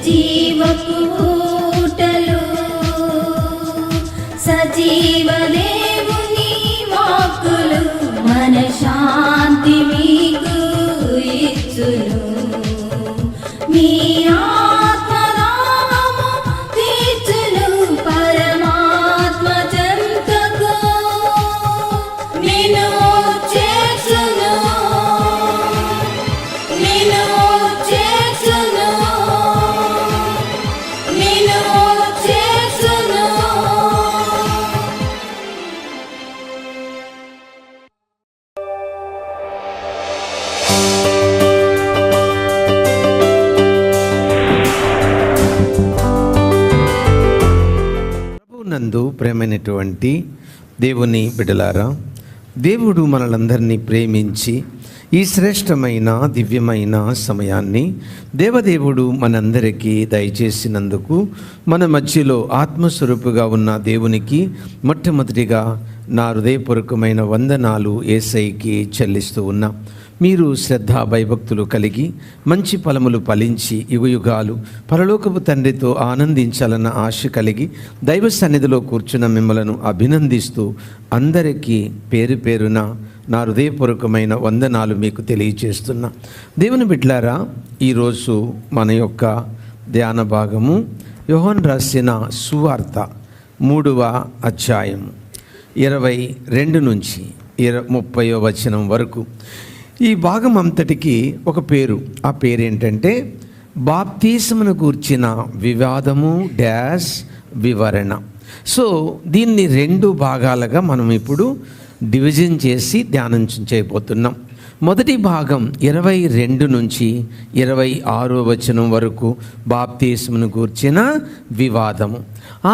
జీవపు ఊటలు సజీవ దేవుని వాక్కులు మన శాంతి మీకు ఇచ్చును. మీ ఆత్మదాహము తీర్చును పరమాత్మ చెంతకు నిన్ను చేర్చును, నిన్ను చేర్చును, నిన్ను చేర్చును. నందు ప్రేమైనటువంటి దేవుని బిడ్డలారా, దేవుడు మనలందరినీ ప్రేమించి ఈ శ్రేష్టమైన దివ్యమైన సమయాన్ని దేవదేవుడు మనందరికీ దయచేసినందుకు మన మధ్యలో ఆత్మస్వరూపుగా ఉన్న దేవునికి మొట్టమొదటిగా నా హృదయపూర్వకమైన వందనాలు యేసయ్యకి చెల్లిస్తూ ఉన్నా. మీరు శ్రద్ధ భయభక్తులు కలిగి మంచి ఫలములు ఫలించి యుగయుగాలు పరలోకపు తండ్రితో ఆనందించాలన్న ఆశ కలిగి దైవ సన్నిధిలో కూర్చున్న మిమ్మలను అభినందిస్తూ అందరికీ పేరు పేరున నా హృదయపూర్వకమైన వందనాలు మీకు తెలియచేస్తున్నా. దేవుని బిడ్డలారా, ఈరోజు మన యొక్క ధ్యాన భాగము యోహాను రాసిన సువార్త 3వ అధ్యాయం 22 నుంచి 30వ వచనం వరకు. ఈ భాగం అంతటికి ఒక పేరు. ఆ పేరు ఏంటంటే బాప్తిస్మను గూర్చిన వివాదము డాష్ వివరణ. సో దీన్ని 2 భాగాలుగా మనం ఇప్పుడు డివిజన్ చేసి ధ్యానం చేయబోతున్నాం. మొదటి భాగం 22 నుంచి 26వ వచనం వరకు బాప్తిస్మను గూర్చిన వివాదము.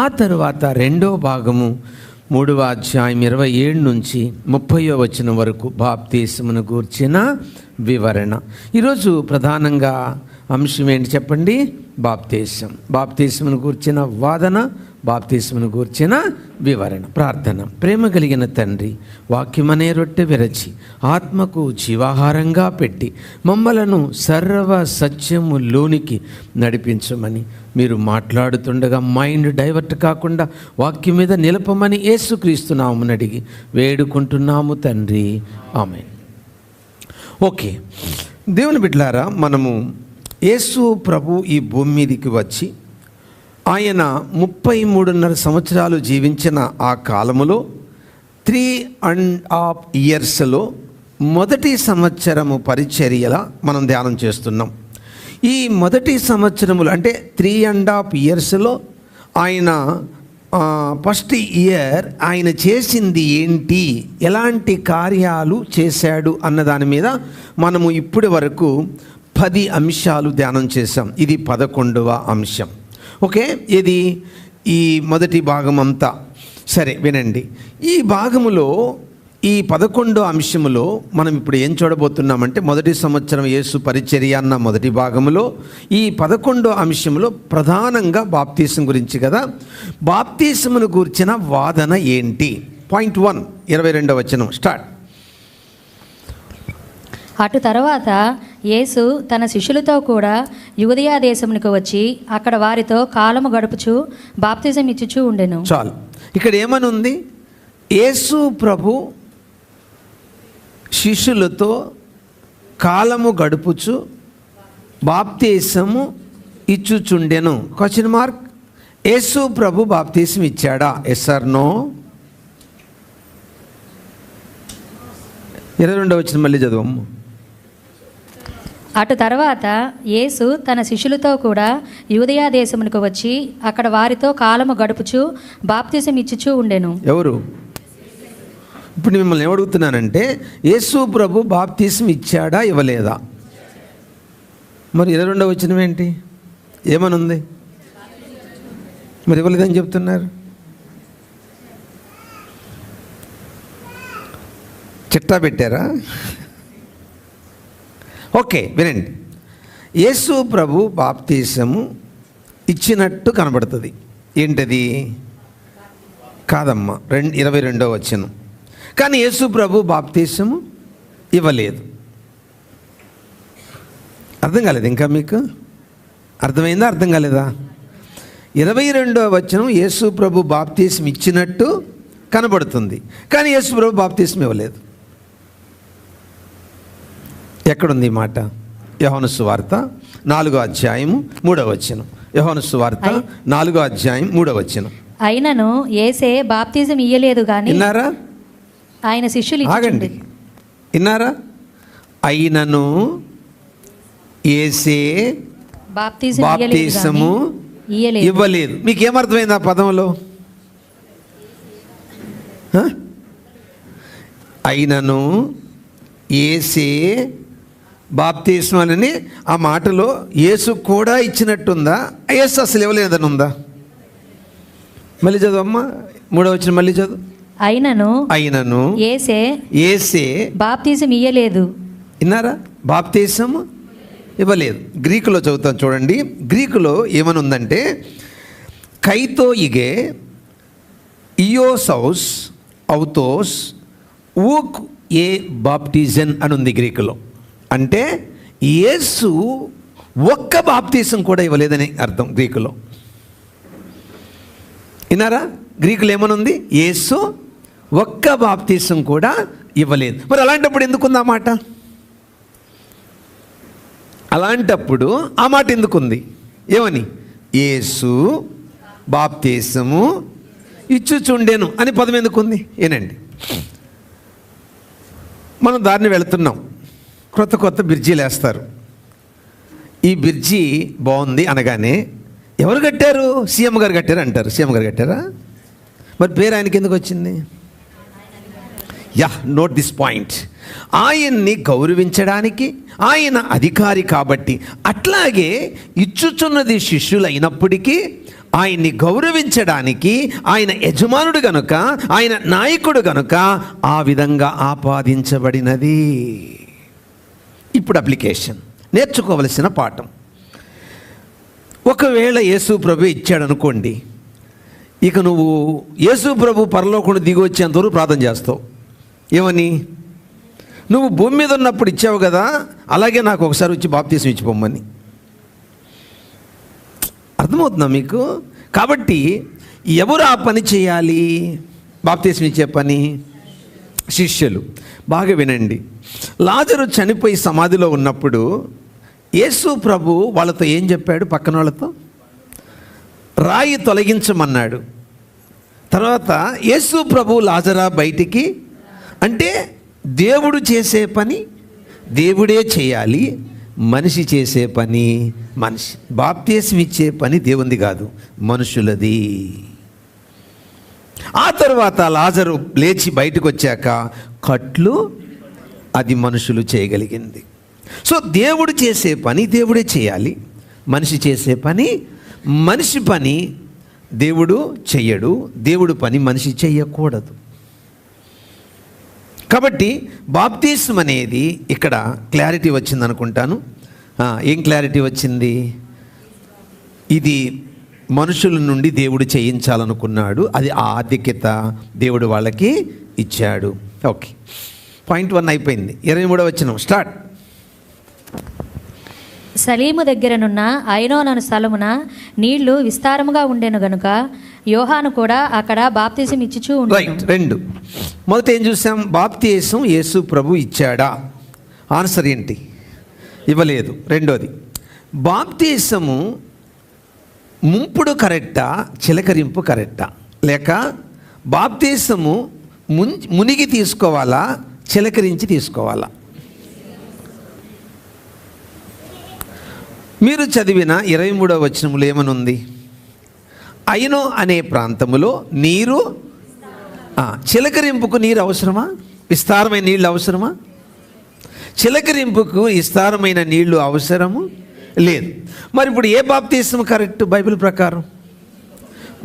ఆ తర్వాత 2వ భాగము 3వ అధ్యాయం 27 నుంచి 30వ వచనం వరకు బాప్తిస్మను గూర్చిన వివరణ. ఈరోజు ప్రధానంగా అంశం ఏంటి చెప్పండి? బాప్తిస్మను గూర్చిన వాదన, బాప్తిస్మను గూర్చిన వివరణ. ప్రార్థన. ప్రేమ కలిగిన తండ్రి, వాక్యమనే రొట్టె విరచి ఆత్మకు జీవాహారంగా పెట్టి మమ్మలను సర్వ సత్యములోనికి నడిపించమని మీరు మాట్లాడుతుండగా మైండ్ డైవర్ట్ కాకుండా వాక్యం మీద నిలపమని యేసుక్రీస్తు నామమున అడిగి వేడుకుంటున్నాము తండ్రి, ఆమేన్. ఓకే, దేవుని బిడ్డలారా, మనము యేసు ప్రభు ఈ భూమి మీదకి వచ్చి ఆయన 33.5 సంవత్సరాలు జీవించిన ఆ కాలములో 3.5 ఇయర్స్లో మొదటి సంవత్సరము పరిచర్యల మనం ధ్యానం చేస్తున్నాం. ఈ మొదటి సంవత్సరములు అంటే 3.5 ఇయర్స్లో ఆయన ఫస్ట్ ఇయర్ ఆయన చేసింది ఏంటి, ఎలాంటి కార్యాలు చేశాడు అన్న దాని మీద మనము ఇప్పటి వరకు 10 అంశాలు ధ్యానం చేశాం. ఇది 11వ అంశం. ఓకే, ఇది ఈ మొదటి భాగం అంతా. సరే వినండి, ఈ భాగములో ఈ 11వ అంశములో మనం ఇప్పుడు ఏం చూడబోతున్నామంటే మొదటి సంవత్సరం యేసు పరిచర్య అన్న మొదటి భాగములో ఈ 11వ అంశంలో ప్రధానంగా బాప్తిసం గురించి కదా. బాప్తిసమును గురించిన వాదన ఏంటి? పాయింట్ 1, 22వ వచనం స్టార్ట్. అటు తర్వాత యేసు తన శిష్యులతో కూడా యూదయా దేశమునకు వచ్చి అక్కడ వారితో కాలము గడుపుచు బాప్తిజం ఇచ్చుచూ ఉండెను. చాలు, ఇక్కడ ఏమని ఉంది? యేసు ప్రభు శిష్యులతో కాలము గడుపుచు బాప్తిసము ఇచ్చుచుండెను. Question mark. యేసు ప్రభు బాప్తిసం ఇచ్చాడా? Yes or no? 22వ వచనం మళ్ళీ చదవము. అటు తర్వాత యేసు తన శిష్యులతో కూడా యూదయా దేశమునకు వచ్చి అక్కడ వారితో కాలము గడుపుచు బాప్తిజం ఇచ్చుచూ ఉండెను. ఎవరు? ఇప్పుడు మిమ్మల్ని ఏమడుగుతున్నానంటే యేసు ప్రభు బాప్తిసం ఇచ్చాడా ఇవ్వలేదా? మరి 22వ వచనం ఏంటి? ఏమనుంది? మరి ఇవ్వలేదని చెప్తున్నారు. చిట్టా పెట్టారా? ఓకే వినండి, యేసు ప్రభు బాప్తిసము ఇచ్చినట్టు కనబడుతుంది. ఏంటది? కాదమ్మా, 22వ వచనం. కానీ యేసు ప్రభు బాప్తిసము ఇవ్వలేదు. అర్థం కాలేదు ఇంకా మీకు? అర్థమైందా, అర్థం కాలేదా? 22వ వచనం యేసు ప్రభు బాప్తీసం ఇచ్చినట్టు కనబడుతుంది, కానీ యేసు ప్రభు బాప్తీసం ఇవ్వలేదు. ఎక్కడుంది ఈ మాట? యోహాను సువార్త 4వ అధ్యాయము 3వ వచనం. యోహాను సువార్త 4వ అధ్యాయం 3వ వచనం. అయినను యేసే బాప్తిజం ఇయ్యలేదు గాని విన్నారా? ఆయన శిష్యులు ఆగండి, విన్నారా? అయినను యేసే బాప్తిసము ఇవ్వలేదు. మీకేమర్థమైంది ఆ పదంలో? అయినను యేసే బాప్తిస్మాలని ఆ మాటలో యేసు కూడా ఇచ్చినట్టుందా? యేసు అసలు ఇవ్వలేదని ఉందా? మళ్ళీ చదువు అమ్మా, 3వ వచనం మళ్ళీ చదువు. అయినను యేసే బాప్తిజం ఇయ్యలేదు. విన్నారా? బాప్తిసం ఇవ్వలేదు. గ్రీకులో చదువుతాం చూడండి. గ్రీకులో ఏమని ఉందంటే కైతో ఇగే ఇయోసౌస్ ఔతోస్ ఊక్ ఏ బాప్టిజన్ అని ఉంది గ్రీకులో. అంటే యేసు ఒక్క బాప్తీసం కూడా ఇవ్వలేదని అర్థం గ్రీకులో. విన్నారా? గ్రీకులో ఏమనుంది? యేసు ఒక్క బాప్తీసం కూడా ఇవ్వలేదు. మరి అలాంటప్పుడు ఎందుకుంది ఆ మాట? అలాంటప్పుడు ఆ మాట ఎందుకుంది? ఏమని? యేసు బాప్తీసము ఇచ్చుచుండెను అని పదం ఎందుకుంది? ఏనండి, మనం దారిని వెళుతున్నాం, కొత్త బ్రిడ్జీలు వేస్తారు. ఈ బ్రిడ్జి బాగుంది అనగానే ఎవరు కట్టారు? సీఎం గారు కట్టారు అంటారు. సీఎం గారు కట్టారా? మరి పేరు ఆయనకి ఎందుకు వచ్చింది? Note this point. ఆయన్ని గౌరవించడానికి ఆయన అధికారి కాబట్టి. అట్లాగే ఇచ్చుచున్నది శిష్యులైనప్పటికీ ఆయన్ని గౌరవించడానికి ఆయన యజమానుడు గనుక, ఆయన నాయకుడు గనుక ఆ విధంగా ఆపాదించబడినది. ఇప్పుడు అప్లికేషన్, నేర్చుకోవలసిన పాఠం. ఒకవేళ యేసు ప్రభు ఇచ్చాడు అనుకోండి, ఇక నువ్వు యేసు ప్రభు పరలోకంలో దిగి వచ్చేంతవరకు ప్రార్థన చేస్తావు. ఏమని? నువ్వు భూమి మీద ఉన్నప్పుడు ఇచ్చావు కదా, అలాగే నాకు ఒకసారి వచ్చి బాప్తీసం ఇచ్చిపోమ్మని. అర్థమవుతుందా మీకు? కాబట్టి ఎవరు ఆ పని చేయాలి? బాప్తీసం ఇచ్చే పని శిష్యులు. బాగా వినండి. లాజరు చనిపోయి సమాధిలో ఉన్నప్పుడు యేసు ప్రభు వాళ్ళతో ఏం చెప్పాడు? పక్కన వాళ్ళతో రాయి తొలగించమన్నాడు. తర్వాత యేసు ప్రభు లాజరా బయటికి, అంటే దేవుడు చేసే పని దేవుడే చేయాలి, మనిషి చేసే పని మనిషి. బాప్తీసం ఇచ్చే పని దేవునిది కాదు, మనుషులది. ఆ తర్వాత లాజరు లేచి బయటకు వచ్చాక కట్లు అది మనుషులు చేయగలిగింది. సో దేవుడు చేసే పని దేవుడే చేయాలి, మనిషి చేసే పని మనిషి పని దేవుడు చెయ్యడు, దేవుడు పని మనిషి చెయ్యకూడదు. కాబట్టి బాప్తీసం అనేది ఇక్కడ క్లారిటీ వచ్చింది అనుకుంటాను. ఏం క్లారిటీ వచ్చింది? ఇది మనుషుల నుండి దేవుడు చేయించాలనుకున్నాడు, అది ఆ ఆధిక్యత దేవుడు వాళ్ళకి ఇచ్చాడు. ఓకే, పాయింట్ 1 అయిపోయింది. 23వ వచనం స్టార్ట్. సలీము దగ్గరనున్న ఐనోను స్థలమున నీళ్లు విస్తారముగా ఉండెను గనుక యోహాను కూడా అక్కడ బాప్తిజం ఇచ్చుచూ ఉండెను. రైట్. 2 మొదట ఏం చూసాం? బాప్తిజం యేసు ప్రభు ఇచ్చాడా? ఆన్సర్ ఏంటి? ఇవ్వలేదు. రెండోది, బాప్తిజము ముంపుడు కరెక్టా, చిలకరింపు కరెక్టా? లేక బాప్తిజము మునిగి తీసుకోవాలా, చిలకరించి తీసుకోవాలా? మీరు చదివిన 23వ వచనములో ఏమనుంది? ఐనో అనే ప్రాంతములో నీరు, చిలకరింపుకు నీరు అవసరమా? విస్తారమైన నీళ్ళు అవసరమా? చిలకరింపుకు విస్తారమైన నీళ్లు అవసరము లేదు. మరి ఇప్పుడు ఏ బాప్తీసం కరెక్ట్ బైబిల్ ప్రకారం?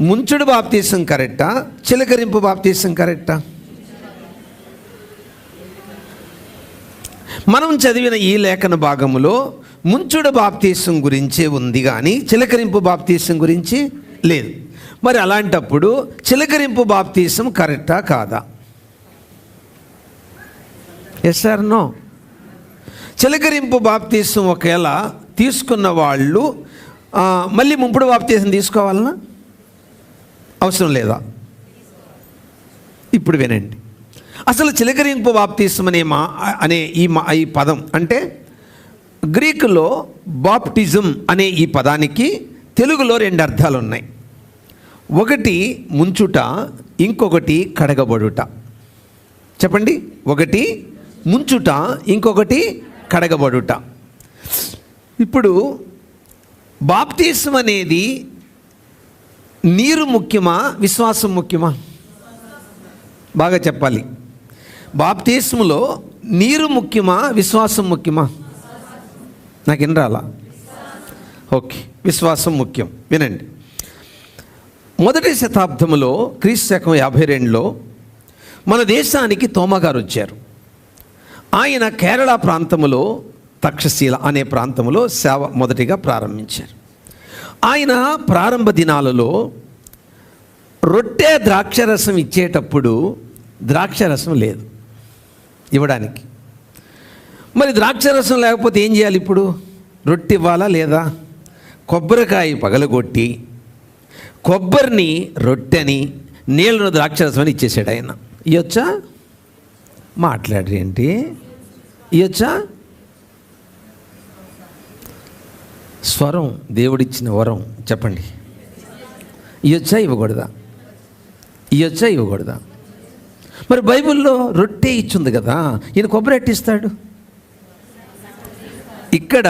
ముంచుడు బాప్తీసం కరెక్టా, చిలకరింపు బాప్తీసం కరెక్టా? మనం చదివిన ఈ లేఖన భాగములో ముంచుడు బాప్తీసం గురించే ఉంది కానీ చిలకరింపు బాప్తీసం గురించి లేదు. మరి అలాంటప్పుడు చిలకరింపు బాప్తీసం కరెక్టా కాదా? Yes or no? చిలకరింపు బాప్తీసం ఒకవేళ తీసుకున్న వాళ్ళు మళ్ళీ ముంపుడు బాప్తీసం తీసుకోవాలనా, అవసరం లేదా? ఇప్పుడు వినండి. అసలు చిలకరింపు బాప్తీసం అనే ఈ పదం అంటే గ్రీకులో బాప్టిజం అనే ఈ పదానికి తెలుగులో 2 అర్థాలు ఉన్నాయి. ఒకటి ముంచుట, ఇంకొకటి కడగబడుట. చెప్పండి. ఒకటి ముంచుట, ఇంకొకటి కడగబడుట. ఇప్పుడు బాప్తీసం అనేది నీరు ముఖ్యమా, విశ్వాసం ముఖ్యమా? బాగా చెప్పాలి. బాప్తీసంలో నీరు ముఖ్యమా, విశ్వాసం ముఖ్యమా? నాకు వినరాలా? ఓకే, విశ్వాసం ముఖ్యం. వినండి. మొదటి శతాబ్దంలో క్రీస్తు శకం 52లో మన దేశానికి తోమగారు వచ్చారు. ఆయన కేరళ ప్రాంతంలో తక్షశీల అనే ప్రాంతంలో సేవ మొదటిగా ప్రారంభించారు. ఆయన ప్రారంభ దినాలలో రొట్టె ద్రాక్షరసం ఇచ్చేటప్పుడు ద్రాక్షరసం లేదు ఇవ్వడానికి. మరి ద్రాక్షరసం లేకపోతే ఏం చేయాలి? ఇప్పుడు రొట్టె ఇవ్వాలా లేదా? కొబ్బరికాయ పగలగొట్టి కొబ్బరిని రొట్టెని నీళ్ళను ద్రాక్షరసం అని ఇచ్చేసాడు ఆయన. ఇవ్వచ్చా? మాట్లాడరు ఏంటి? ఇవ్వచ్చా? స్వరం దేవుడిచ్చిన వరం. చెప్పండి. ఇవ్వచ్చా, ఇవ్వకూడదా? ఇవ్వచ్చా, ఇవ్వకూడదా? మరి బైబిల్లో రొట్టె ఇచ్చింది కదా, ఈయన కొబ్బరి ఎట్టిస్తాడు? ఇక్కడ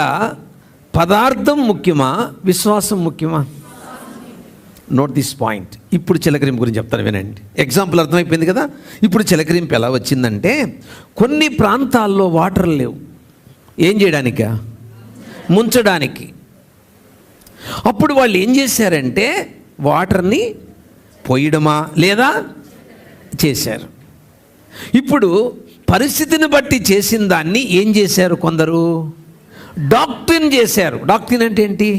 పదార్థం ముఖ్యమా, విశ్వాసం ముఖ్యమా? Note this point. ఇప్పుడు చిలకరింపు గురించి చెప్తాను, వినండి. ఎగ్జాంపుల్ అర్థమైపోయింది కదా. ఇప్పుడు చిలకరింపు ఎలా వచ్చిందంటే, కొన్ని ప్రాంతాల్లో వాటర్ లేవు. ఏం చేయడానికా? ముంచడానికి. అప్పుడు వాళ్ళు ఏం చేశారంటే వాటర్ని పోయడమా లేదా చేశారు. ఇప్పుడు పరిస్థితిని బట్టి చేసిన దాన్ని ఏం చేశారు? కొందరు డాక్ట్రిన్ చేశారు. డాక్ట్రిన్ అంటే ఏంటి?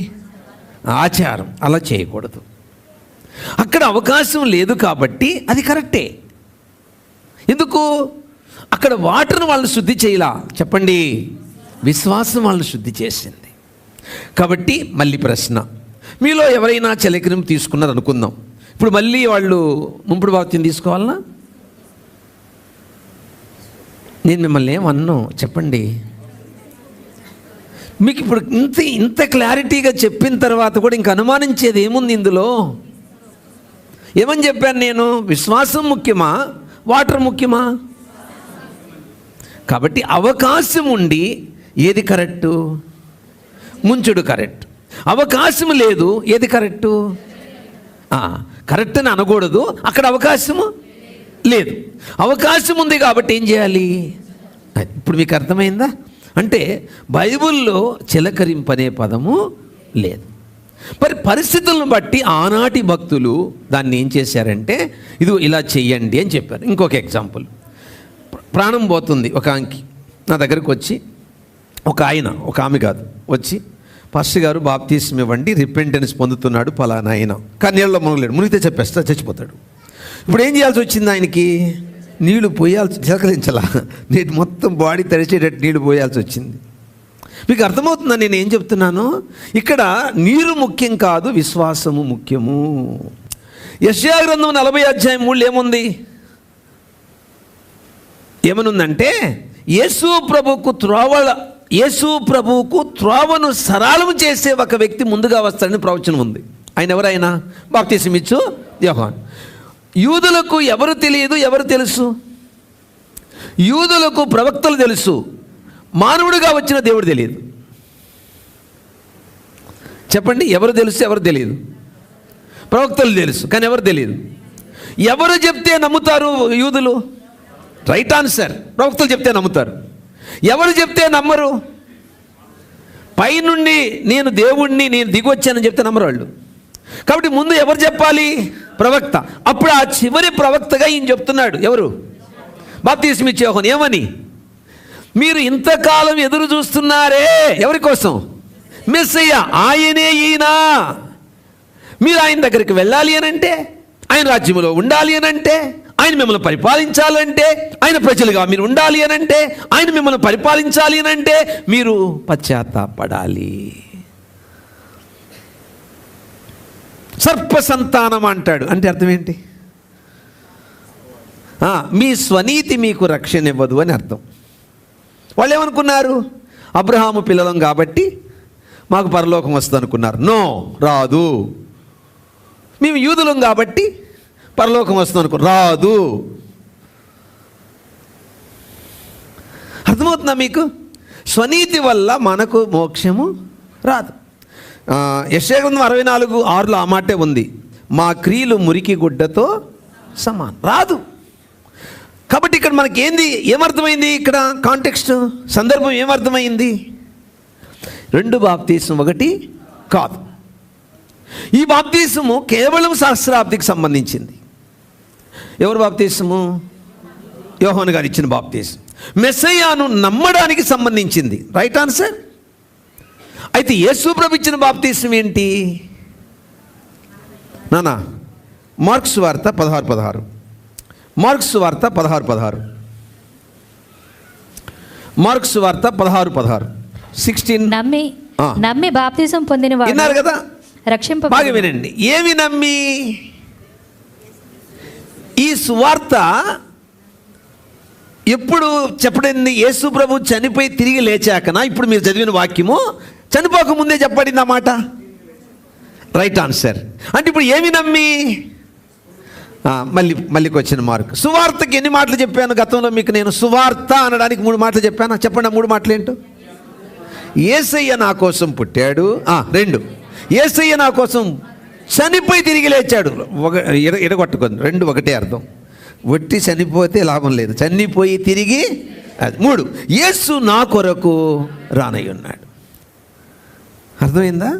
ఆచారం. అలా చేయకూడదు. అక్కడ అవకాశం లేదు కాబట్టి అది కరెక్టే. ఎందుకు? అక్కడ వాటర్ను వాళ్ళని శుద్ధి చేయలా. చెప్పండి. విశ్వాసం వాళ్ళని శుద్ధి చేసింది. కాబట్టి మళ్ళీ ప్రశ్న, మీలో ఎవరైనా చిలకరింపు తీసుకున్నారు అనుకుందాం. ఇప్పుడు మళ్ళీ వాళ్ళు ముంపుడు బాప్తీసం తీసుకోవాలనా? నేను మిమ్మల్ని ఏమన్నా చెప్పండి. మీకు ఇప్పుడు ఇంత క్లారిటీగా చెప్పిన తర్వాత కూడా ఇంక అనుమానించేది ఏముంది ఇందులో? ఏమని చెప్పాను నేను? విశ్వాసం ముఖ్యమా, వాటర్ ముఖ్యమా? కాబట్టి అవకాశం ఉండి ఏది కరెక్టు? ముంచుడు కరెక్ట్. అవకాశం లేదు, ఏది కరెక్టు? కరెక్ట్ అని అనకూడదు. అక్కడ అవకాశము లేదు, అవకాశం ఉంది కాబట్టి ఏం చేయాలి? ఇప్పుడు మీకు అర్థమైందా? అంటే బైబిల్లో చిలకరింపు అనే పదము లేదు. మరి పరిస్థితులను బట్టి ఆనాటి భక్తులు దాన్ని ఏం చేశారంటే, ఇది ఇలా చెయ్యండి అని చెప్పారు. ఇంకొక ఎగ్జాంపుల్, ప్రాణం పోతుంది ఒక ఆమెకి నా దగ్గరకు వచ్చి, ఒక ఆమె కాదు, వచ్చి పాస్టర్ గారు బాప్తీసం ఇవ్వండి, రిపెంటెన్స్ పొందుతున్నాడు పలానా ఆయన, కానీ నీళ్ళలో మునగలేడు, మునిగితే చెప్పేస్తా చచ్చిపోతాడు. ఇప్పుడు ఏం చేయాల్సి వచ్చింది? ఆయనకి నీళ్లు పోయాల్సి, చిలకరించాలా, నీటి మొత్తం బాడీ తడిచేటట్టు నీళ్లు పోయాల్సి వచ్చింది. మీకు అర్థమవుతుందా నేను ఏం చెప్తున్నాను? ఇక్కడ నీరు ముఖ్యం కాదు, విశ్వాసము ముఖ్యము. యెషయా గ్రంథం 40:3 ఏముంది? ఏమనుందంటే, యేసు ప్రభువుకు త్రోవను సరళము చేసే ఒక వ్యక్తి ముందుగా వస్తాడని ప్రవచనం ఉంది. ఆయన ఎవరైనా? బాప్తీసం ఇచ్చు యోహాను. యూదులకు ఎవరు తెలియదు, ఎవరు తెలుసు? యూదులకు ప్రవక్తలు తెలుసు, మానవుడిగా వచ్చిన దేవుడు తెలియదు. చెప్పండి, ఎవరు తెలుసు, ఎవరు తెలియదు? ప్రవక్తలు తెలుసు, కానీ ఎవరు తెలియదు. ఎవరు చెప్తే నమ్ముతారు యూదులు? Right answer. ప్రవక్తలు చెప్తే నమ్ముతారు. ఎవరు చెప్తే నమ్మరు? పైనుండి నేను దేవుణ్ణి, నేను దిగొచ్చానని చెప్తే నమ్మరు వాళ్ళు. కాబట్టి ముందు ఎవరు చెప్పాలి? ప్రవక్త. అప్పుడు ఆ చివరి ప్రవక్తగా ఈయన చెప్తున్నాడు. ఎవరు? బాప్తీసం ఇచ్చే యోహాను. ఏమని? మీరు ఇంతకాలం ఎదురు చూస్తున్నారే ఎవరి కోసం? మెస్సయ్య, ఆయనే ఈయన. మీరు ఆయన దగ్గరికి వెళ్ళాలి అనంటే, ఆయన రాజ్యంలో ఉండాలి అనంటే, ఆయన మిమ్మల్ని పరిపాలించాలంటే, ఆయన ప్రజలుగా మీరు ఉండాలి అనంటే, ఆయన మిమ్మల్ని పరిపాలించాలి అనంటే మీరు పశ్చాత్తాపడాలి. సర్ప సంతానం అంటాడు. అంటే అర్థం ఏంటి? మీ స్వనీతి మీకు రక్షణ ఇవ్వదు అని అర్థం. వాళ్ళు ఏమనుకున్నారు? అబ్రహాము పిల్లలం కాబట్టి మాకు పరలోకం వస్తుంది అనుకున్నారు. నో, రాదు. మేము యూదులం కాబట్టి పరలోకం వస్తుంది అనుకో, రాదు. అర్థమవుతుందా మీకు? స్వనీతి వల్ల మనకు మోక్షము రాదు. యెషయా గ్రంథం 64:6 ఆ మాటే ఉంది, మా క్రియలు మురికి గుడ్డతో సమానం. రాదు. కాబట్టి ఇక్కడ మనకి ఏమర్థమైంది? ఇక్కడ కాంటెక్స్ట్, సందర్భం ఏమర్థమైంది? 2 బాప్తీసం ఒకటి కాదు. ఈ బాప్తీసము కేవలం సహస్రాబ్దికి సంబంధించింది. ఎవరు బాప్తీసము? యోహాను గారు ఇచ్చిన బాప్తీసం మెస్సయ్యాను నమ్మడానికి సంబంధించింది. Right answer. అయితే యేసు ప్రభు ఇచ్చిన బాప్తీసం ఏంటి నానా? మార్క్స్ వార్త 16:16. మార్క్స్ వార్త 16:16. మార్క్స్ వార్త 16:16. 16 నమ్మి బాప్తిజం పొందిన వాడు విన్నారు కదా? రక్షింప. బాగా వినండి. ఏమి నమ్మి? ఈ సువార్త ఎప్పుడు చెప్పబడింది? యేసు ప్రభు చనిపోయి తిరిగి లేచాకనా? ఇప్పుడు మీరు చదివిన వాక్యము చనిపోక ముందే చెప్పబడింది అన్నమాట. Right answer. అంటే ఇప్పుడు ఏమి నమ్మి? మళ్ళీకి వచ్చిన మార్కు. సువార్తకి ఎన్ని మాటలు చెప్పాను గతంలో మీకు? నేను సువార్త అనడానికి 3 మాటలు చెప్పాను. చెప్పండి, ఆ 3 మాటలు ఏంటో? యేసయ్య నా కోసం పుట్టాడు. 2, యేసయ్య నా కోసం చనిపోయి తిరిగి లేచాడు. ఎడగొట్టుకుంది. 2 ఒకటే అర్థం. ఒట్టి చనిపోతే లాభం లేదు, చనిపోయి తిరిగి. 3, యేసు నా కొరకు రానై ఉన్నాడు. అర్థమైందా?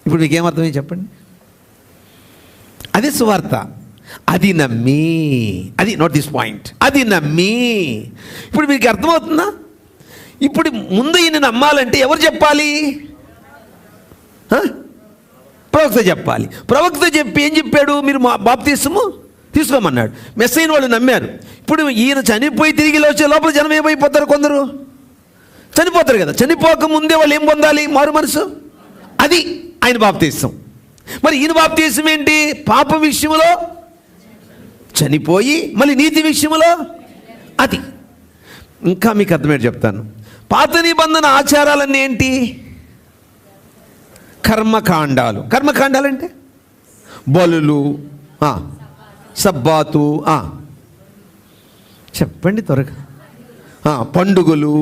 ఇప్పుడు మీకేమర్థమైంది చెప్పండి? అది సువార్త. అది నమ్మి, అది నోట్ దిస్ పాయింట్, అది నమ్మి. ఇప్పుడు మీకు అర్థమవుతుందా? ఇప్పుడు ముందు ఈయన నమ్మాలంటే ఎవరు చెప్పాలి? ప్రవక్త చెప్పాలి. ప్రవక్త చెప్పి ఏం చెప్పాడు? మీరు బాప్తీసము తీసుకోమన్నాడు. మెస్సైన వాళ్ళు నమ్మారు. ఇప్పుడు ఈయన చనిపోయి తిరిగి వచ్చే లోపల జనం ఏమైపోతారు? కొందరు చనిపోతారు కదా. చనిపోక ముందే వాళ్ళు ఏం పొందాలి? మారు మనసు. అది ఆయన బాప్తీసం. మరి ఈయన బాప్తీసం ఏంటి? పాప విషయంలో చనిపోయి మళ్ళీ నీతి విషయంలో అది. ఇంకా మీకు అర్థమేంటి చెప్తాను. పాత నిబంధన ఆచారాలన్నీ ఏంటి? కర్మకాండాలు. కర్మకాండాలు అంటే బలులు, సబ్బాతు, చెప్పండి త్వరగా, పండుగలు,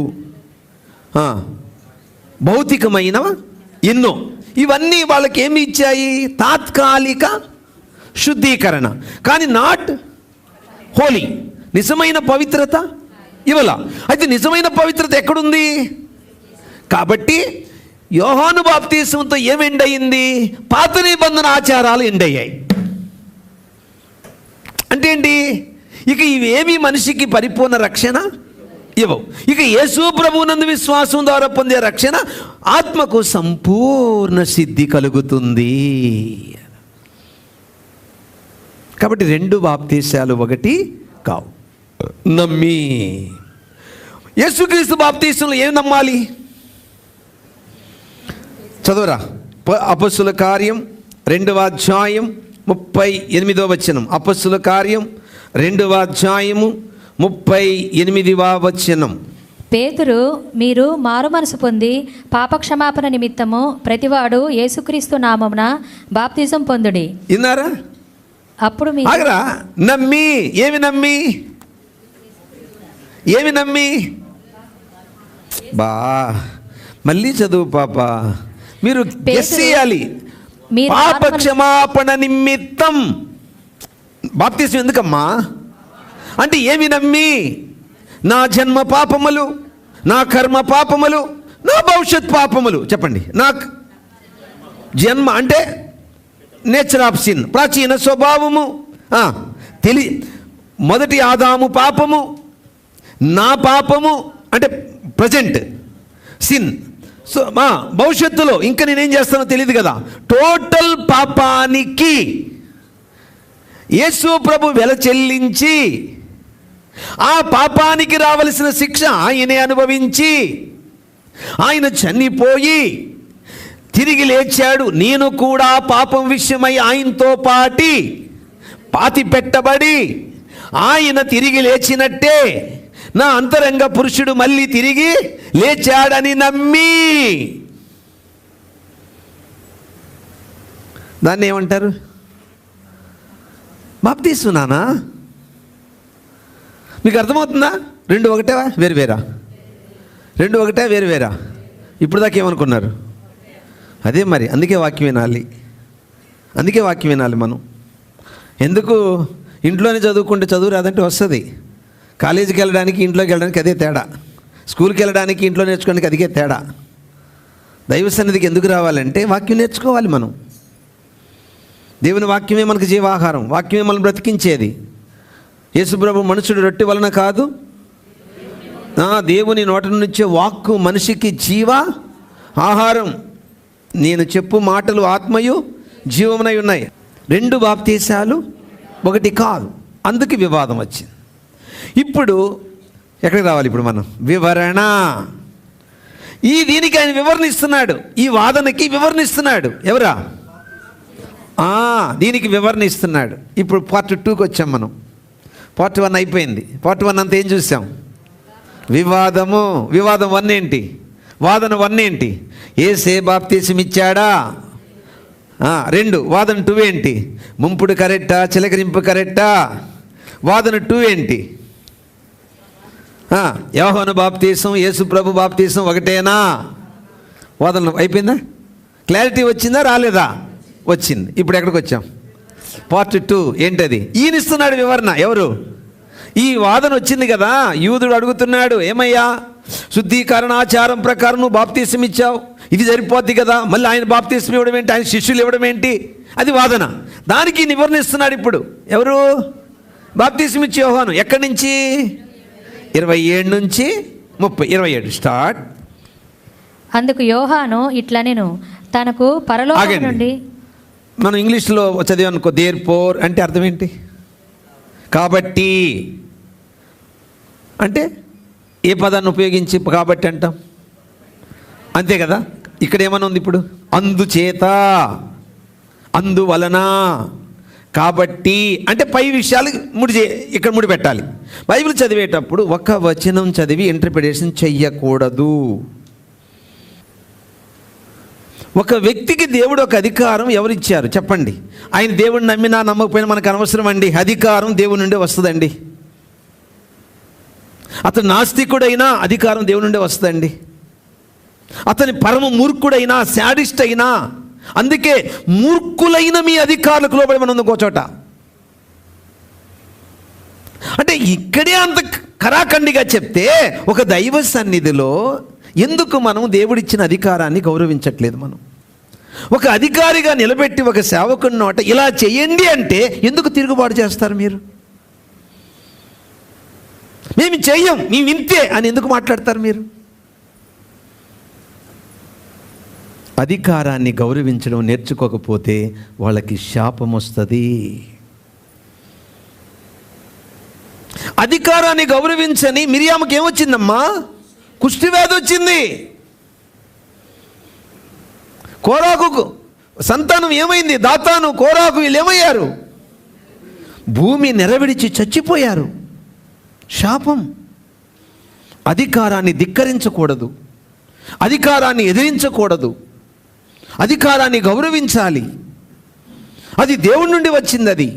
భౌతికమైన ఎన్నో. ఇవన్నీ వాళ్ళకి ఏమి ఇచ్చాయి? తాత్కాలిక శుద్ధీకరణ, కానీ నాట్ హోలీ. నిజమైన పవిత్రత ఇవ్వాల. అయితే నిజమైన పవిత్రత ఎక్కడుంది? కాబట్టి యోహాను బాప్తీసంతో ఏం ఎండ్ అయింది? పాత నిబంధన ఆచారాలు ఎండ్ అయ్యాయి. అంటే ఏంటి? ఇక ఇవేమి మనిషికి పరిపూర్ణ రక్షణ ఇవ్వవు. ఇక యేసు ప్రభువునందు విశ్వాసం ద్వారా పొందే రక్షణ ఆత్మకు సంపూర్ణ సిద్ధి కలుగుతుంది. కాబట్టి 2 బాప్తీసాలు ఒకటి కావు. నమ్మి యేసుక్రీస్తు బాప్తీసంలో ఏం నమ్మాలి? చదువురా. అపొస్తలుల కార్యం 2వ అధ్యాయం 38వ వచనం. అపొస్తలుల కార్యం 2వ అధ్యాయము 38వ వచనం. పేతురు, మీరు మారు మనసు పొంది పాపక్షమాపణ నిమిత్తము ప్రతివాడు యేసుక్రీస్తు నామమున బాప్తిజం పొందుడి. విన్నారా? అప్పుడు ఆగరా. నమ్మి. ఏమి నమ్మి? ఏమి నమ్మి? మళ్ళీ చదువు పాప. మీరు గెస్ చేయాలి. పాప క్షమాపణ నిమిత్తం బాప్తిసం ఎందుకమ్మా? అంటే ఏమి నమ్మి? నా జన్మ పాపములు, నా కర్మ పాపములు, నా భవిష్యత్ పాపములు. చెప్పండి. నా జన్మ అంటే నేచర్ ఆఫ్ సిన్, ప్రాచీన స్వభావము. మొదటి ఆదాము పాపము, నా పాపము అంటే ప్రజెంట్ సిన్. సో భవిష్యత్తులో ఇంకా నేనేం చేస్తానో తెలియదు కదా. టోటల్ పాపానికి యేసు ప్రభు వెల చెల్లించి ఆ పాపానికి రావలసిన శిక్ష ఆయనే అనుభవించి ఆయన చనిపోయి తిరిగి లేచాడు, నేను కూడా పాపం విషయమై ఆయనతో పాతి పెట్టబడి ఆయన తిరిగి లేచినట్టే నా అంతరంగ పురుషుడు మళ్ళీ తిరిగి లేచాడని నమ్మి. దాన్ని ఏమంటారు? బాప్తీసు. నానా మీకు అర్థమవుతుందా? రెండు ఒకటే వేరువేరా? రెండు ఒకటే వేరువేరా? ఇప్పుడు దాకా ఏమనుకున్నారు? అదే మరి, అందుకే వాక్యం వినాలి మనం. ఎందుకు ఇంట్లోనే చదువుకుంటే చదువు రాదంటే వస్తుంది. కాలేజీకి వెళ్ళడానికి ఇంట్లోకి వెళ్ళడానికి అదే తేడా. స్కూల్కి వెళ్ళడానికి ఇంట్లో నేర్చుకోవడానికి అదిగే తేడా. దైవ సన్నిధికి ఎందుకు రావాలంటే వాక్యం నేర్చుకోవాలి మనం. దేవుని వాక్యమే మనకు జీవాహారం, వాక్యమే మనం బ్రతికించేది. యేసుప్రభు మనుషుడు రొట్టె వలన కాదు, దేవుని నోట నుంచే వాక్కు మనిషికి జీవ ఆహారం. నేను చెప్పు మాటలు ఆత్మయు జీవమునై ఉన్నాయి. రెండు బాప్తీసాలు ఒకటి కాదు, అందుకు వివాదం వచ్చింది. ఇప్పుడు ఎక్కడికి రావాలి? ఇప్పుడు మనం వివరణ. దీనికి ఆయన వివరణ ఇస్తున్నాడు, ఈ వాదనకి వివరణ ఇస్తున్నాడు. ఎవరా? దీనికి వివరణ ఇస్తున్నాడు. ఇప్పుడు పార్ట్ 2కి వచ్చాం మనం. పార్ట్ 1 అయిపోయింది. పార్ట్ 1 అంతా ఏం చూసాం? వివాదము. వివాదం 1 ఏంటి? వాదన 1 ఏంటి? యేసే బాప్తీసం ఇచ్చాడా? 2 వాదన 2 ఏంటి? ముంపుడు కరెక్టా, చిలకరింపు కరెక్టా? వాదన 2 ఏంటి? యోహాను బాప్తీసం, యేసు ప్రభు బాప్తీసం ఒకటేనా? వాదన అయిపోయిందా? క్లారిటీ వచ్చిందా రాలేదా? వచ్చింది. ఇప్పుడు ఎక్కడికి వచ్చాం? పార్ట్ 2 ఏంటది? ఈయన ఇస్తున్నాడు వివరణ. ఎవరు? ఈ వాదన వచ్చింది కదా, యూదుడు అడుగుతున్నాడు, ఏమయ్యా శుద్ధీకరణ ఆచారం ప్రకారం నువ్వు బాప్తీసం ఇచ్చావు, ఇది సరిపోద్ది కదా, మళ్ళీ ఆయన బాప్తీసం ఇవ్వడం ఏంటి, ఆయన శిష్యులు ఇవ్వడం ఏంటి? అది వాదన. దానికి నివారణ ఇస్తున్నాడు ఇప్పుడు. ఎవరు? బాప్తీసం ఇచ్చే యోహాను. ఎక్కడి నుంచి? 27 నుంచి 30. 27 స్టార్ట్. అందుకు యోహాను ఇట్లా నేను తనకు పరలోకం నుండి. మనం ఇంగ్లీష్లో చదివానుకో, దేర్ పోర్ అంటే అర్థం ఏంటి? కాబట్టి అంటే ఏ పదాన్ని ఉపయోగించి కాబట్టి అంటాం? అంతే కదా. ఇక్కడ ఏమన్నా ఉంది ఇప్పుడు? అందుచేత, అందువలన, కాబట్టి అంటే పై విషయాలు ఇక్కడ ముడి పెట్టాలి. బైబిల్ చదివేటప్పుడు ఒక వచనం చదివి ఇంటర్ప్రిటేషన్ చెయ్యకూడదు. ఒక వ్యక్తికి దేవుడు ఒక అధికారం ఎవరిచ్చారు చెప్పండి? ఆయన దేవుడిని నమ్మినా నమ్మకపోయినా మనకు అనవసరం అండి. అధికారం దేవుడి నుండి వస్తుందండి. అతను నాస్తికుడైనా అధికారం దేవుడి నుండి వస్తుందండి. అతని పరమ మూర్ఖుడైనా, శాడిస్ట్ అయినా. అందుకే మూర్ఖులైన మీ అధికారులకు లోబడి మనం ఇంకో చోట. అంటే ఇక్కడే అంత కరాఖండిగా చెప్తే ఒక దైవ సన్నిధిలో ఎందుకు మనం దేవుడిచ్చిన అధికారాన్ని గౌరవించట్లేదు? మనం ఒక అధికారిగా నిలబెట్టి ఒక సేవకుని నోట ఇలా చేయండి అంటే ఎందుకు తిరుగుబాటు చేస్తారు మీరు? మేము చెయ్యం, మేము ఇంతే అని ఎందుకు మాట్లాడతారు మీరు? అధికారాన్ని గౌరవించడం నేర్చుకోకపోతే వాళ్ళకి శాపం వస్తుంది. అధికారాన్ని గౌరవించని మిరియాముకి ఏమొచ్చిందమ్మా? కుష్ఠవ్యాధి వచ్చింది. కోరాకు సంతానం ఏమైంది? దాతాను, కోరాకు వీళ్ళు ఏమయ్యారు? భూమి నెరవిడిచి చచ్చిపోయారు. శాపం. అధికారాన్ని ధిక్కరించకూడదు, అధికారాన్ని ఎదిరించకూడదు, అధికారాన్ని గౌరవించాలి. అది దేవుడి నుండి వచ్చింది. అది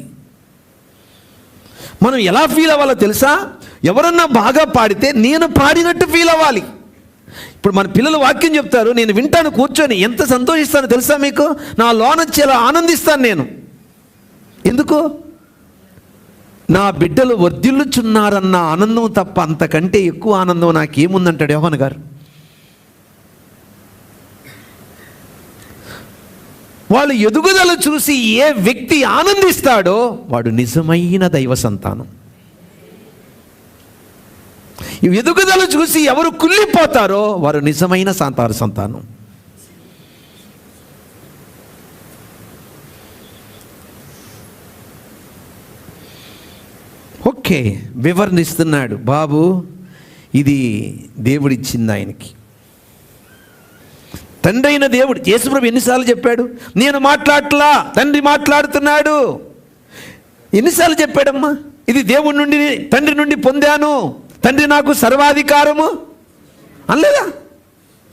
మనం ఎలా ఫీల్ అవ్వాలో తెలుసా? ఎవరన్నా బాగా పాడితే నేను పాడినట్టు ఫీల్ అవ్వాలి. ఇప్పుడు మన పిల్లలు వాక్యం చెప్తారు, నేను వింటాను కూర్చొని, ఎంత సంతోషిస్తానో తెలుసా మీకు? నా లోనొచ్చి ఎలా ఆనందిస్తాను నేను. ఎందుకు? నా బిడ్డలు వర్ధిల్లుచున్నారన్న ఆనందం తప్ప అంతకంటే ఎక్కువ ఆనందం నాకేముందంటాడు యోహాను గారు. వాళ్ళు ఎదుగుదల చూసి ఏ వ్యక్తి ఆనందిస్తాడో వాడు నిజమైన దైవ సంతానం. ఈ ఎదుగుదల చూసి ఎవరు కుళ్ళిపోతారో వారు నిజమైన సాతాను సంతానం. ఓకే, వివరణిస్తున్నాడు. బాబు ఇది దేవుడిచ్చింది ఆయనకి. తండ్రి అయిన దేవుడు యేసుప్రభు ఎన్నిసార్లు చెప్పాడు? నేను మాట్లాడట్లా, తండ్రి మాట్లాడుతున్నాడు. ఎన్నిసార్లు చెప్పాడమ్మా? ఇది దేవుడి నుండి, తండ్రి నుండి పొందాను, తండ్రి నాకు సర్వాధికారము అనలేదా?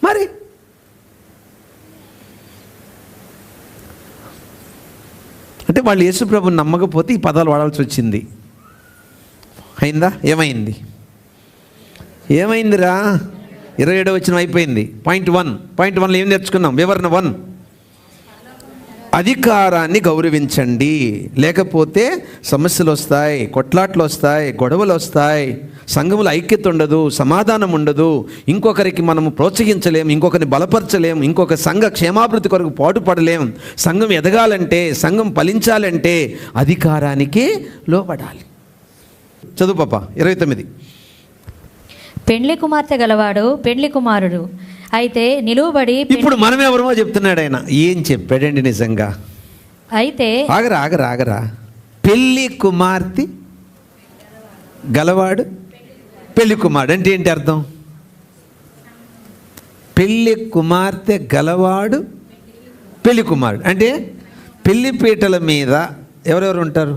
మరి అంటే వాళ్ళు యేసుప్రభుని నమ్మకపోతే ఈ పదాలు వాడాల్సి వచ్చింది. అయిందా? ఏమైంది? ఏమైందిరా? 27వ వచనం అయిపోయింది. పాయింట్ 1లో ఏం నేర్చుకున్నాం? వివరణ 1, అధికారాన్ని గౌరవించండి, లేకపోతే సమస్యలు వస్తాయి, కొట్లాట్లు వస్తాయి, గొడవలు వస్తాయి, సంఘములో ఐక్యత ఉండదు, సమాధానం ఉండదు, ఇంకొకరికి మనము ప్రోత్సహించలేం, ఇంకొకరిని బలపరచలేం, ఇంకొక సంఘ క్షేమాభివృద్ధి కొరకు పాటుపడలేం. సంఘం ఎదగాలంటే, సంఘం ఫలించాలంటే అధికారానికి లోబడాలి. చదువు పాప 29. పెండ్లి కుమార్తె గలవాడు పెండ్లి కుమారుడు అయితే నిలువబడి. ఇప్పుడు మనం ఎవరమో చెప్తున్నాడు ఆయన. ఏం చెప్పాడండి నిజంగా? అయితే ఆగరా పెళ్లి కుమార్తె గలవాడు పెళ్లి కుమారుడు అంటే ఏంటి అర్థం? పెళ్లి కుమార్తె గలవాడు పెళ్లి కుమారుడు అంటే పెళ్లి పీటల మీద ఎవరెవరు ఉంటారు?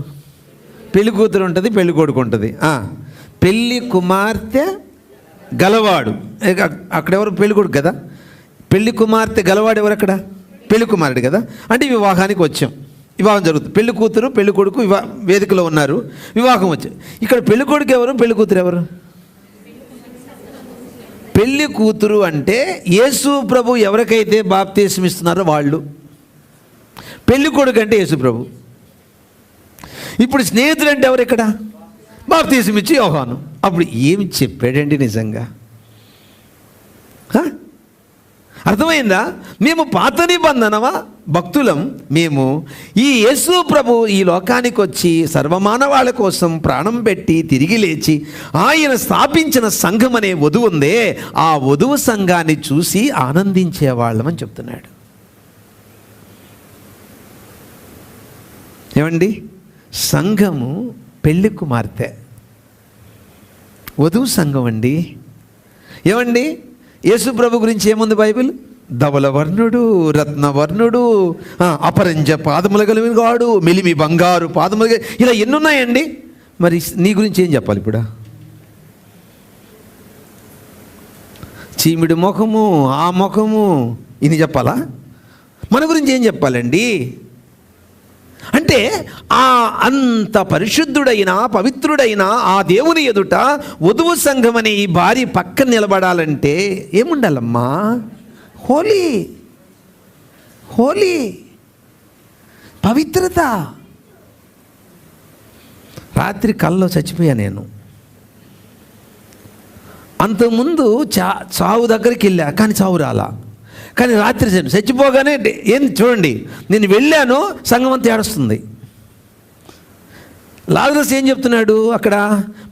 పెళ్లి కూతురు ఉంటుంది, పెళ్లి కొడుకు ఉంటుంది. పెళ్లి కుమార్తె గలవాడు, అక్కడెవరు? పెళ్లి కొడుకు కదా. పెళ్లి కుమార్తె గలవాడు ఎవరు అక్కడ? పెళ్లి కుమారుడు కదా. అంటే వివాహానికి వచ్చాం, వివాహం జరుగుతుంది. పెళ్లి కూతురు పెళ్లి కొడుకు వేదికలో ఉన్నారు, వివాహం వచ్చాం. ఇక్కడ పెళ్లి కొడుకు ఎవరు, పెళ్లి కూతురు ఎవరు? పెళ్లి కూతురు అంటే యేసు ప్రభు ఎవరికైతే బాప్తీసం ఇస్తున్నారో వాళ్ళు. పెళ్లి కొడుకు అంటే యేసు ప్రభు. ఇప్పుడు స్నేహితులు అంటే ఎవరు ఇక్కడ? బాప్తీసం ఇచ్చి యోహాను. అప్పుడు ఏమి చెప్పాడండి నిజంగా? అర్థమైందా? మేము పాత నిబంధనవా భక్తులం. మేము ఈ యేసు ప్రభు ఈ లోకానికి వచ్చి సర్వమానవాళ కోసం ప్రాణం పెట్టి తిరిగి లేచి ఆయన స్థాపించిన సంఘం అనే వధువు ఉందే, ఆ వధువు సంఘాన్ని చూసి ఆనందించేవాళ్ళమని చెప్తున్నాడు. ఏమండి? సంఘము పెళ్లి కుమార్తె, వధువు సంఘం అండి. ఏమండి? యేసు ప్రభు గురించి ఏముంది బైబిల్? ధవలవర్ణుడు, రత్నవర్ణుడు, అపరంజ పాదములు కలిగిన వాడు, మెలిమి బంగారు పాదములు, ఇలా ఎన్నున్నాయండి. మరి నీ గురించి ఏం చెప్పాలి ఇప్పుడు? చీమిడి ముఖము, ఆ ముఖము, ఇది చెప్పాలా? మన గురించి ఏం చెప్పాలండి? అంటే అంత పరిశుద్ధుడైన పవిత్రుడైన ఆ దేవుని ఎదుట వధువు సంఘం అనే ఈ భార్య పక్కన నిలబడాలంటే ఏముండాలమ్మా? హోలీ పవిత్రత. రాత్రి కల్లో చచ్చిపోయా నేను. అంతకుముందు చావు దగ్గరికి వెళ్ళా, కానీ చావు రాలా. కానీ రాత్రి చచ్చిపోగానే ఏంది చూడండి, నేను వెళ్ళాను, సంఘం అంతా ఏడుస్తుంది. లాజరస్ ఏం చెప్తున్నాడు అక్కడ?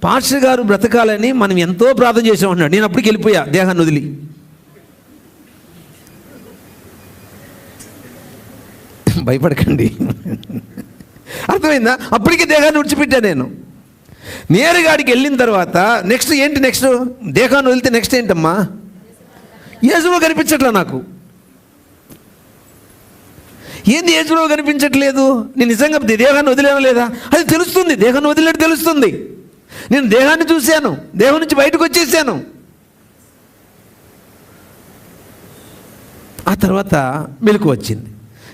పాస్టర్ గారు బ్రతకాలని మనం ఎంతో ప్రార్థన చేసామన్నాడు. నేను అప్పటికి వెళ్ళిపోయా దేహాన్ని వదిలి. భయపడకండి, అర్థమైందా? అప్పటికే దేహాన్ని విడిచిపెట్టా నేను. నేరుగాడికి వెళ్ళిన తర్వాత నెక్స్ట్ ఏంటి? నెక్స్ట్ దేహాన్ని వదిలితే నెక్స్ట్ ఏంటమ్మా? యేసులో కనిపించట్లా నాకు. ఏంది యేసులో కనిపించట్లేదు? నేను నిజంగా దేహాన్ని వదిలేనా లేదా? అది తెలుస్తుంది, దేహాన్ని వదిలేడు తెలుస్తుంది. నేను దేహాన్ని చూశాను, దేహం నుంచి బయటకు వచ్చేసాను. ఆ తర్వాత మెలకు వచ్చింది.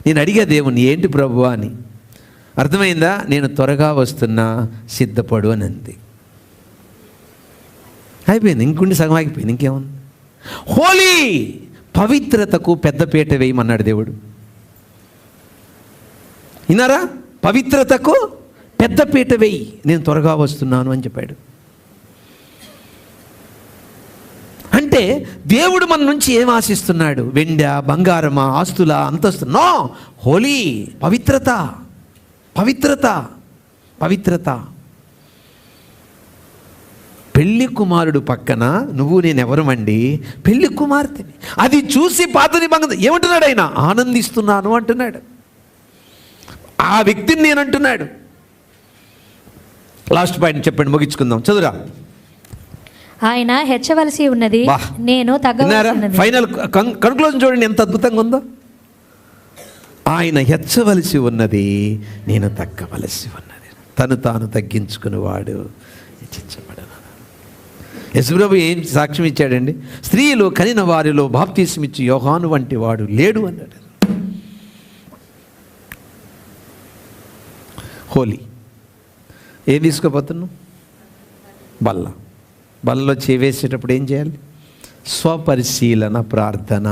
నేను అడిగా దేవుని, ఏంటి ప్రభువా అని. అర్థమైందా? నేను త్వరగా వస్తున్నా, సిద్ధపడు అని అంది. అయిపోయింది, ఇంకొండి సగం ఆగిపోయింది. ఇంకేముంది? హోలీ పవిత్రతకు పెద్దపీట వేయమన్నాడు దేవుడు. విన్నారా? పవిత్రతకు పెద్దపీట వేయి, నేను త్వరగా వస్తున్నాను అని చెప్పాడు. అంటే దేవుడు మన నుంచి ఏం ఆశిస్తున్నాడు? వెండా, బంగారమా, ఆస్తులా, అంతస్తు? నో, హోలీ పవిత్రత, పవిత్రత, పవిత్రత. పెళ్లి కుమారుడు పక్కన నువ్వు నేనెవరమండి? పెళ్లి కుమార్తెని. అది చూసి పాత నిబంధన ఏమంటున్నాడు ఆయన? ఆనందిస్తున్నాను అంటున్నాడు. ఆ వ్యక్తిని నేను అంటున్నాడు. లాస్ట్ పాయింట్ చెప్పండి, ముగించుకుందాం. చదువురా. ఆయన హెచ్చవలసి ఉన్నది, బా. నేను తగ్గవలసి ఉన్నది. ఫైనల్ కన్క్లూజన్ చూడండి ఎంత అద్భుతంగా ఉందో. ఆయన హెచ్చవలసి ఉన్నది, నేను తగ్గవలసి ఉన్నది. తను తాను తగ్గించుకునేవాడు హెచ్చించబడను. యేసుప్రభు ఏం సాక్ష్యం ఇచ్చాడండి? స్త్రీలు కనిన వారిలో బాప్తీసమిచ్చి యోహాను వంటి వాడు లేడు అన్నాడు. హోలీ ఏం తీసుకోపోతున్నావు? బల్లలో చేవేసేటప్పుడు ఏం చేయాలి? స్వపరిశీలన ప్రార్థన.